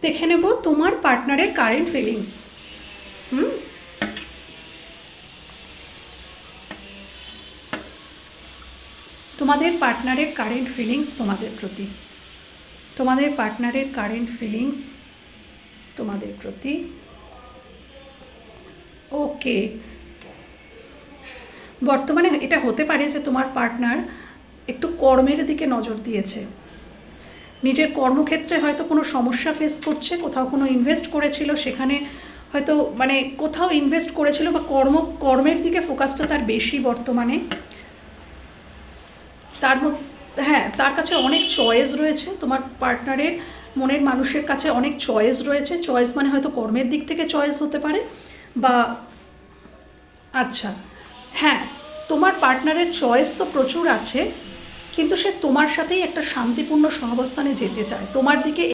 দেখে নেব তোমার পার্টনারের কারেন্ট ফিলিংস। তোমাদের পার্টনারের কারেন্ট ফিলিংস তোমাদের প্রতি, তোমাদের পার্টনারের কারেন্ট ফিলিংস তোমাদের প্রতি। ওকে, বর্তমানে এটা হতে পারে যে তোমার পার্টনার একটু কর্মের দিকে নজর দিয়েছে, নিজের কর্মক্ষেত্রে হয়তো কোনো সমস্যা ফেস করছে, কোথাও কোনো ইনভেস্ট করেছিল সেখানে হয়তো মানে কোথাও ইনভেস্ট করেছিল বা কর্মের দিকে ফোকাসটা তার বেশি বর্তমানে। হ্যাঁ, তার কাছে অনেক চয়েস রয়েছে, তোমার পার্টনারের মনের মানুষের কাছে অনেক চয়েস রয়েছে। চয়েস মানে হয়তো কর্মের দিক থেকে চয়েস হতে পারে বা আচ্ছা, হ্যাঁ, তোমার পার্টনারের চয়েস তো প্রচুর আছে, কিন্তু সে তোমার সাথেই একটা শান্তিপূর্ণ সহাবস্থানে যেতে চায়, তোমার দিকে